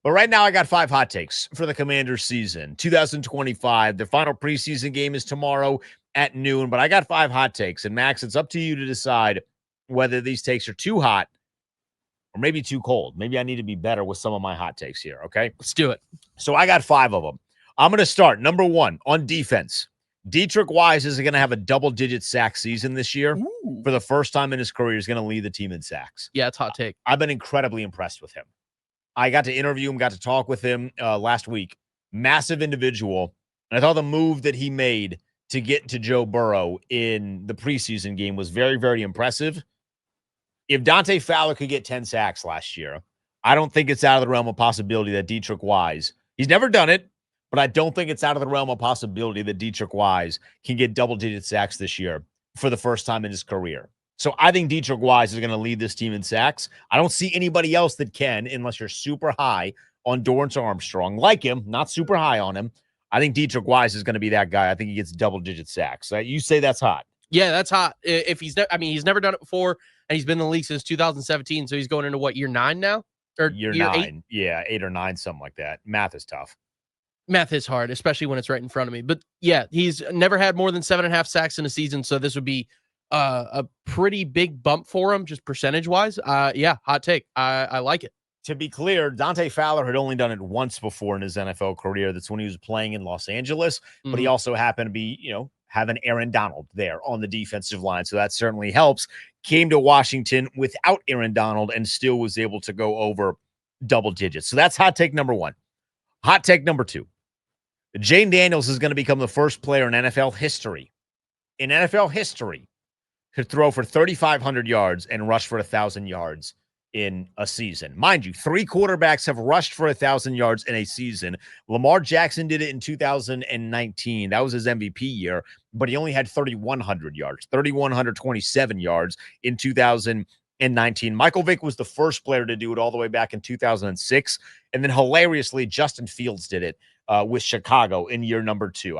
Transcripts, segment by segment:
But right now, I got 5 hot takes for the Commanders season 2025. The final preseason game is tomorrow at noon, but I got 5 hot takes. And Max, it's up to you to decide whether these takes are too hot or maybe too cold. Maybe I need to be better with some of my hot takes here, okay? Let's do it. So I got 5 of them. I'm going to start. Number 1, on defense. Dietrich Wise is going to have a double-digit sack season this year. Ooh. For the first time in his career. He's going to lead the team in sacks. Yeah, it's a hot take. I've been incredibly impressed with him. I got to interview him, got to talk with him last week. Massive individual. And I thought the move that he made to get to Joe Burrow in the preseason game was very, very impressive. If Dante Fowler could get 10 sacks last year, I don't think it's out of the realm of possibility that Dietrich Wise, he's never done it, but I don't think it's out of the realm of possibility that Dietrich Wise can get double-digit sacks this year for the first time in his career. So I think Dietrich Wise is going to lead this team in sacks. I don't see anybody else that can unless you're super high on Dorrance Armstrong. Like him, not super high on him. I think Dietrich Wise is going to be that guy. I think he gets double-digit sacks. You say that's hot. Yeah, that's hot. If he's he's never done it before, and he's been in the league since 2017, so he's going into what, year 9 now? Or year 9. 8? Yeah, 8 or 9, something like that. Math is tough. Math is hard, especially when it's right in front of me. But yeah, he's never had more than 7.5 sacks in a season, so this would be a pretty big bump for him, just percentage-wise. Yeah, hot take. I like it. To be clear, Dante Fowler had only done it once before in his NFL career. That's when he was playing in Los Angeles, but he also happened to be, having Aaron Donald there on the defensive line. So that certainly helps. Came to Washington without Aaron Donald and still was able to go over double digits. So that's hot take number 1. Hot take number 2. Jayden Daniels is going to become the first player in NFL history to throw for 3,500 yards and rush for 1,000 yards in a season. Mind you, 3 quarterbacks have rushed for 1,000 yards in a season. Lamar Jackson did it in 2019. That was his MVP year, but he only had 3,100 yards, 3,127 yards in 2019. Michael Vick was the first player to do it all the way back in 2006. And then hilariously, Justin Fields did it with Chicago in year number 2.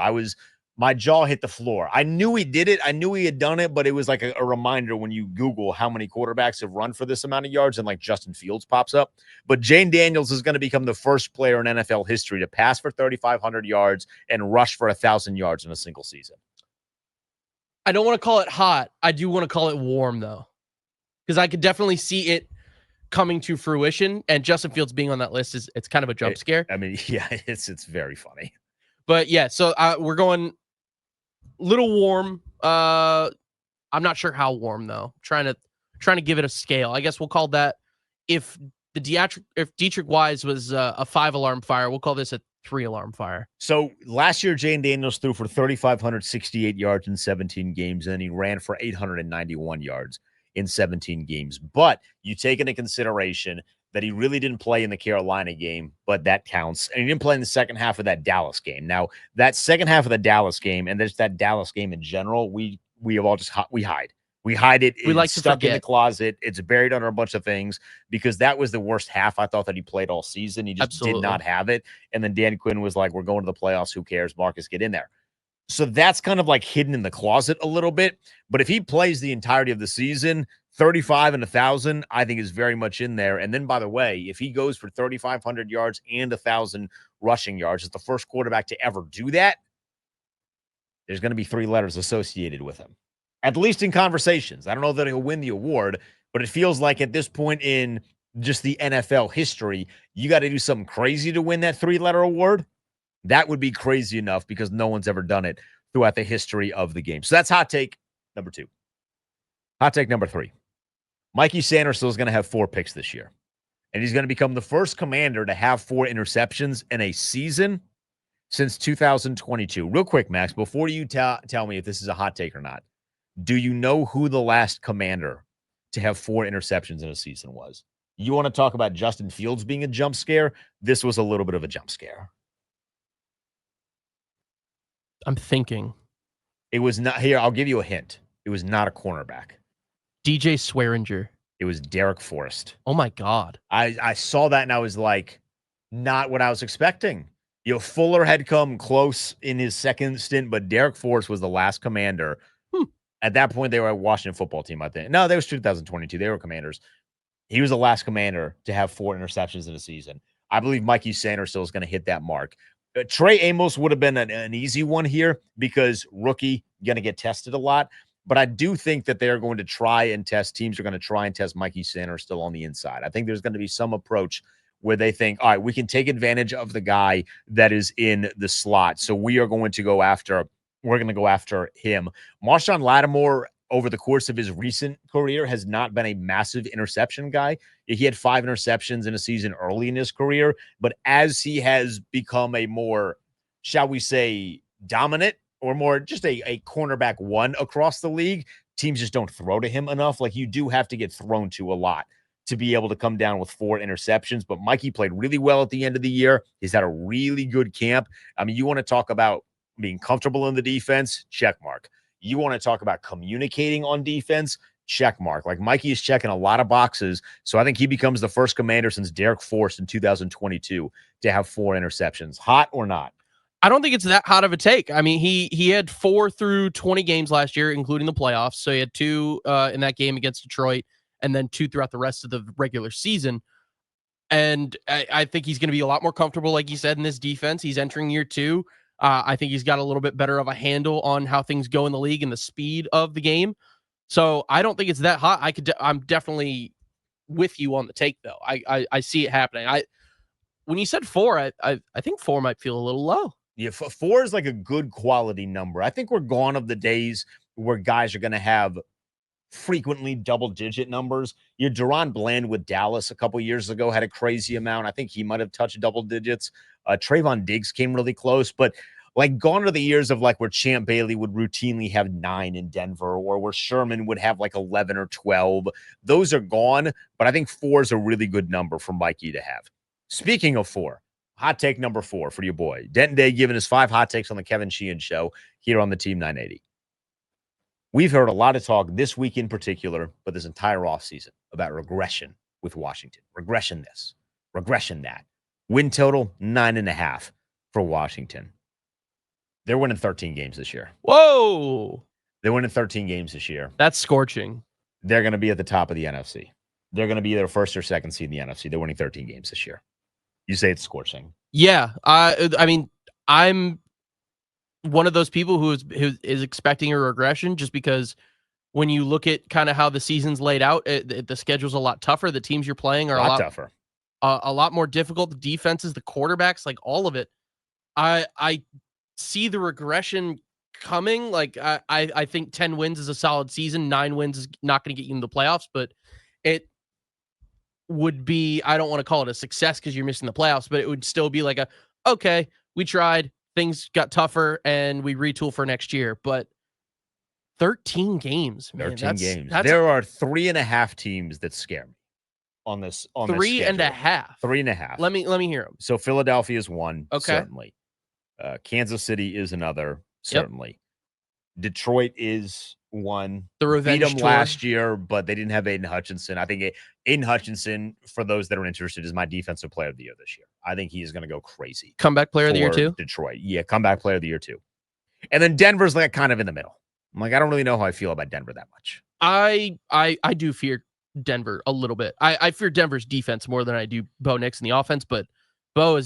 My jaw hit the floor. I knew he did it. I knew he had done it, but it was like a reminder when you Google how many quarterbacks have run for this amount of yards and like Justin Fields pops up. But Jayden Daniels is going to become the first player in NFL history to pass for 3,500 yards and rush for 1,000 yards in a single season. I don't want to call it hot. I do want to call it warm, though, because I could definitely see it coming to fruition. And Justin Fields being on that list it's kind of a jump scare. I mean, yeah, it's very funny. But yeah, so we're going little warm. I'm not sure how warm though. Trying to give it a scale. I guess we'll call that, if Dietrich Wise was a 5-alarm fire, we'll call this a 3-alarm fire. So last year, Jayden Daniels threw for 3,568 yards in 17 games, and he ran for 891 yards in 17 games. But you take into consideration that he really didn't play in the Carolina game, but that counts. And he didn't play in the second half of that Dallas game. Now, that second half of the Dallas game, and there's that Dallas game in general, we have all just we hide. We hide it. We like it's to stuck forget. in the closet. It's buried under a bunch of things because that was the worst half I thought that he played all season. He just did not have it. And then Dan Quinn was like, we're going to the playoffs. Who cares? Marcus, get in there. So that's kind of like hidden in the closet a little bit. But if he plays the entirety of the season, 35 and 1,000, I think is very much in there. And then, by the way, if he goes for 3,500 yards and 1,000 rushing yards, as the first quarterback to ever do that, there's going to be 3 letters associated with him, at least in conversations. I don't know that he'll win the award, but it feels like at this point in just the NFL history, you got to do something crazy to win that 3-letter award. That would be crazy enough because no one's ever done it throughout the history of the game. So that's hot take number 2. Hot take number 3. Mikey Sanderson is going to have 4 picks this year, and he's going to become the first Commander to have 4 interceptions in a season since 2022. Real quick, Max, before you tell me if this is a hot take or not, do you know who the last Commander to have 4 interceptions in a season was? You want to talk about Justin Fields being a jump scare? This was a little bit of a jump scare. I'm thinking. It was not. Here, I'll give you a hint. It was not a cornerback. DJ Swearinger. It was Derek Forrest. Oh, my God. I saw that, and I was like, not what I was expecting. Fuller had come close in his second stint, but Derek Forrest was the last Commander. At that point, they were a Washington football team, I think. No, that was 2022. They were Commanders. He was the last Commander to have 4 interceptions in a season. I believe Mikey Sanderson is going to hit that mark. Trey Amos would have been an easy one here because rookie, going to get tested a lot. But I do think that they're going to try and test, teams are going to try and test Mikey Sanders still on the inside. I think there's going to be some approach where they think, all right, we can take advantage of the guy that is in the slot. So we're going to go after him. Marshawn Lattimore, over the course of his recent career, has not been a massive interception guy. He had 5 interceptions in a season early in his career, but as he has become a more, shall we say, dominant or more just a cornerback one across the league, teams just don't throw to him enough. Like, you do have to get thrown to a lot to be able to come down with 4 interceptions. But Mikey played really well at the end of the year. He's had a really good camp. I mean, you want to talk about being comfortable in the defense? Check mark. You want to talk about communicating on defense? Check mark. Like, Mikey is checking a lot of boxes. So I think he becomes the first commander since Derek Force in 2022 to have 4 interceptions. Hot or not? I don't think it's that hot of a take. I mean, he had 4 through 20 games last year, including the playoffs. So he had 2 in that game against Detroit, and then 2 throughout the rest of the regular season. And I think he's going to be a lot more comfortable, like you said, in this defense. He's entering year 2. I think he's got a little bit better of a handle on how things go in the league and the speed of the game. So I don't think it's that hot. I'm definitely with you on the take, though. I see it happening. When you said 4, I think 4 might feel a little low. Yeah, 4 is like a good quality number. I think we're gone of the days where guys are going to have frequently double-digit numbers. Deron Bland with Dallas a couple years ago had a crazy amount. I think he might have touched double digits. Trayvon Diggs came really close, but like, gone are the years of like where Champ Bailey would routinely have 9 in Denver, or where Sherman would have like 11 or 12. Those are gone, but I think 4 is a really good number for Mikey to have. Speaking of 4, hot take number 4 for your boy. Denton Day giving us 5 hot takes on the Kevin Sheehan Show here on the Team 980. We've heard a lot of talk this week in particular, but this entire offseason, about regression with Washington. Regression this, regression that. Win total, 9.5 for Washington. They're winning 13 games this year. Whoa! They're winning 13 games this year. That's scorching. They're going to be at the top of the NFC. They're going to be their first or second seed in the NFC. They're winning 13 games this year. You say it's scorching. Yeah. I mean, I'm one of those people who is expecting a regression, just because when you look at kind of how the season's laid out, the schedule's a lot tougher. The teams you're playing are a lot tougher, a lot more difficult. The defenses, the quarterbacks, like all of it. I see the regression coming. Like, I think 10 wins is a solid season. 9 wins is not going to get you in the playoffs, but it would be, I don't want to call it a success because you're missing the playoffs, but it would still be like okay, we tried, things got tougher, and we retool for next year. But 13 games, man. 13 games. There are 3.5 teams that scare me on this. On 3.5. 3.5. Let me hear them. So Philadelphia is one, okay, certainly. Kansas City is another, certainly. Yep. Detroit is one. The revenge beat them tour last year, but they didn't have Aiden Hutchinson. I think Aiden Hutchinson, for those that are interested, is my defensive player of the year this year. I think he is going to go crazy. Comeback player of the year too? Detroit. Yeah, comeback player of the year too. And then Denver's like kind of in the middle. I'm like, I don't really know how I feel about Denver that much. I do fear Denver a little bit. I fear Denver's defense more than I do Bo Nix in the offense, but Bo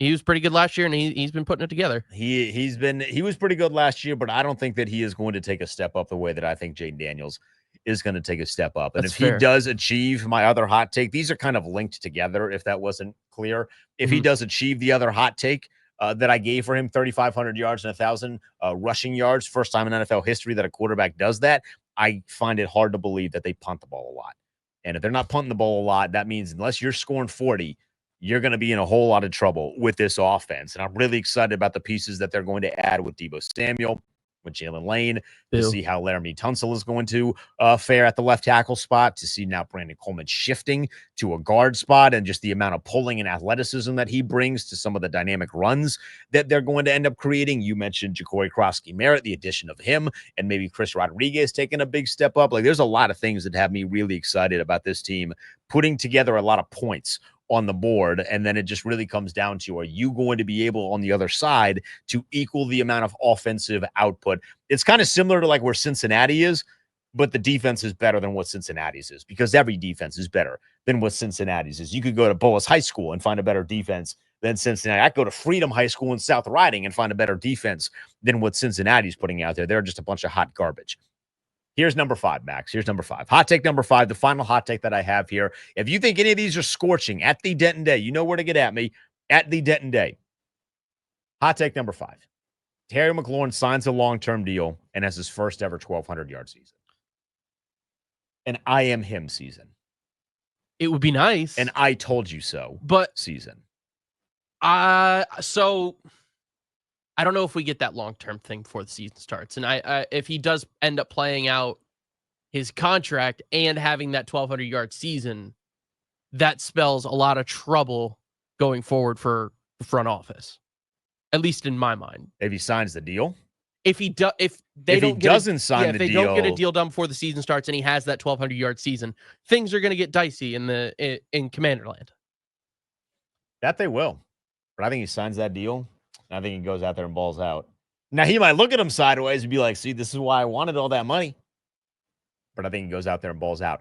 he was pretty good last year, and he's been putting it together. He was pretty good last year, but I don't think that he is going to take a step up the way that I think Jayden Daniels is going to take a step up. And if he does achieve my other hot take, these are kind of linked together, if that wasn't clear. If he does achieve the other hot take that I gave for him, 3,500 yards and 1,000 rushing yards, first time in NFL history that a quarterback does that, I find it hard to believe that they punt the ball a lot. And if they're not punting the ball a lot, that means unless you're scoring 40, you're going to be in a whole lot of trouble with this offense. And I'm really excited about the pieces that they're going to add with Deebo Samuel, with Jalen Lane, to see how Laramie Tunsil is going to fare at the left tackle spot, to see now Brandon Coleman shifting to a guard spot, and just the amount of pulling and athleticism that he brings to some of the dynamic runs that they're going to end up creating. You mentioned Ja'Cory Krosky-Merritt, the addition of him, and maybe Chris Rodriguez taking a big step up. Like, there's a lot of things that have me really excited about this team putting together a lot of points on the board. And then it just really comes down to, are you going to be able on the other side to equal the amount of offensive output? It's kind of similar to like where Cincinnati is. but the defense is better than what Cincinnati's is, because every defense is better than what Cincinnati's is. You could go to Bullis High School and find a better defense than Cincinnati. I could go to Freedom High School in South Riding and find a better defense than what Cincinnati's putting out there. They're just a bunch of hot garbage. Here's number 5, Max. Here's number 5. Hot take number 5, the final hot take that I have here. If you think any of these are scorching, at the Denton Day, you know where to get at me, at the Denton Day. Hot take number 5. Terry McLaurin signs a long-term deal and has his first ever 1,200-yard season. And I am him season. It would be nice. And I told you so but season. So I don't know if we get that long-term thing before the season starts. And I if he does end up playing out his contract and having that 1,200-yard season, that spells a lot of trouble going forward for the front office, at least in my mind. If he signs the deal? If he doesn't sign the deal, if they don't get a deal done before the season starts and he has that 1,200-yard season, things are going to get dicey in Commanderland. That they will. But I think he signs that deal. I think he goes out there and balls out. Now, he might look at him sideways and be like, see, this is why I wanted all that money. But I think he goes out there and balls out.